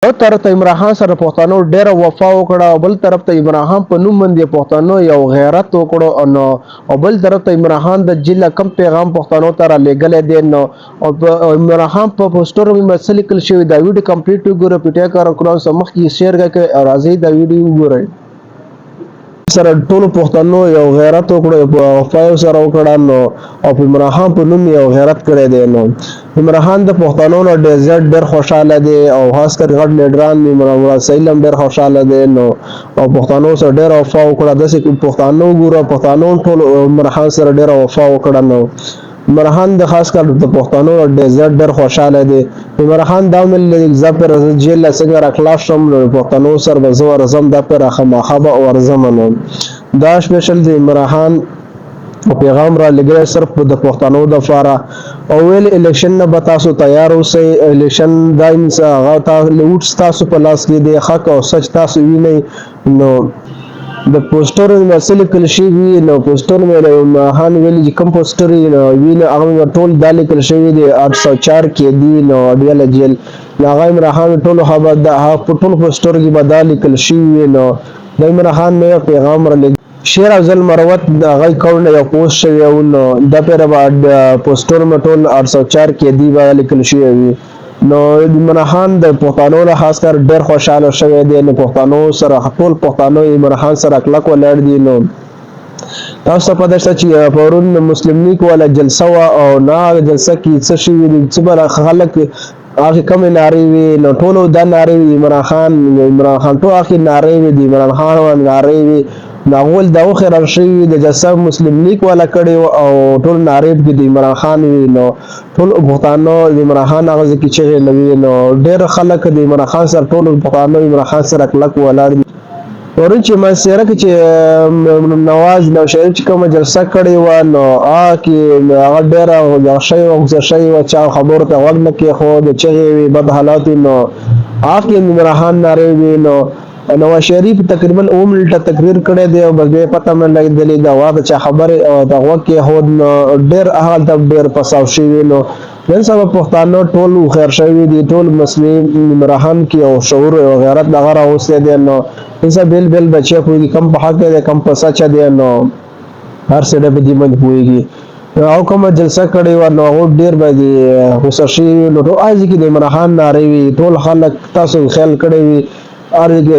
یو طرف ته عمران خان سره پښتنو ډیره وفا وکړه او بل طرف ته عمران خان په نوم باندې پښتنو یو غیرت وکړو او بل طرف ته عمران خان د جله کم پیغام پښتنو ته را لېږلی دی نو او عمران خان په پوسټر باندې څه لیکل شوي دا ویډیو کمپلیټ وګوره پیټیا کار کړو سم مخکې شیر کړئ او راځئ دا ویډیو وګورئ سره ټول پښتنو یو غیرت وکړو په وفا سره وکړه نو او په عمران خان په نوم یو غیرت کړی دی نو عمران خان د پښتنو نو ډیر خوشاله دی او خاص کر غټ لیډران عمران سیلم ډیر خوشاله دی نو او پښتنو سره ډیر وفا وکړه د څه پښتنو ګوره پښتنو ټول عمران خان سره ډیر وفا وکړه نو عمران خان د خاص کر د پښتنو ډیر خوشاله دی عمران خان دا مل زپر جیل څنګه را خلاص شم پښتنو سره به زو ورزم د پر خماخبه او ورزمنو دا سپیشل دی عمران خان پیغام را لګره صرف د پښتنو د فاره او ویل الیکشن نه به تاسو تیار اوسئ الیکشن دایم هغه تاسو په لاس کې دی حق او سچ تاسو وینئ نو د پوسټر مسله کل شي وی نو پوسټر مې هان ویل چې کوم پوسټر وینه هغه ټول د لیکل شوی دی 804 کې دی نو ډیل جیل هغه عمران خان ټول هغه د ټول پوسټر کې بدل لیکل شوی نو د عمران خان نو پیغام را شیر افضل مروت هغه کول یو پوسټ شوی او نو د پیر بعد پوسټر مټول 804 کې دی با لیکل شوی وی نو عمران خان د پښتنو له خاص کر ډیر خوشاله شوی دی نو پښتنو سره ټول پښتنو عمران خان سره کلک ولاړ دي نو تاسو په داسه چې پرون مسلم لیگ ولا جلسه او نه جلسه کې څه شي دي چې خلک هغه کوم ناری وی نو ټول د ناری عمران خان ټول اخر ناری وی دی عمران خان او ناری وی ناول دا خیر شي د جلسه مسلم لیگ ولا کړي او ټول ناریب کې د عمران خان وی نو ټول پښتنو د عمران خان هغه کې چې نوی نو ډېر خلک د عمران خان سره ټول پښتنو عمران خان سره کلک ولاړ ورن چې ما سره کې نواز نو شریف چې کوم جلسه کړي و نو کې هغه ډېر شي او شي او چا خبر ته وګ نه کې خو د چې بد حالات نو کې عمران خان ناریب نو نواز شریف تقریبا اوملټه تقریر کړی دی او بس به پته مې لګیدلې دا واده چې خبره او دا وکه هود ډېر احوال ته ډېر پساو شي نو نن سبا پښتانه ټول خیر شوی دي ټول مسلمان عمران خان کې او شعور او غیرت دغه راوستي دي نو انسا بیل بچي کوئی کم په حق دي کم په سچ دي نو هر څه به دې باندې پويږي او کوم جلسه کړي و نو ډېر باندې خوششي نو اځي کې د عمران خان ناروي ټول خلک تاسو خیال کړي وي ارګه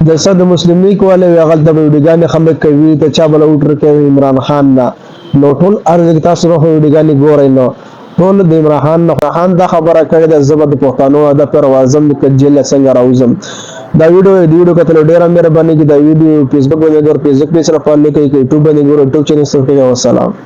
د صد مسلم لیگ والے غلط د ویډیوګان خلک کوي ته چا بل اوټر کوي عمران خان نو ټول ارګه تاسو په ویډیوګان ګورئ نو ټول د عمران خان دا خبره کړې د زبد پښتنو د پروازم د جیل څنګه راوزم دا ویډیو کتل ډیره مهرباني کی دا ویډیو فیسبوک باندې ګور فیسبوک پیج سره فالو کړئ یوټیوب باندې ګور یوټیوب چینل سره والسلام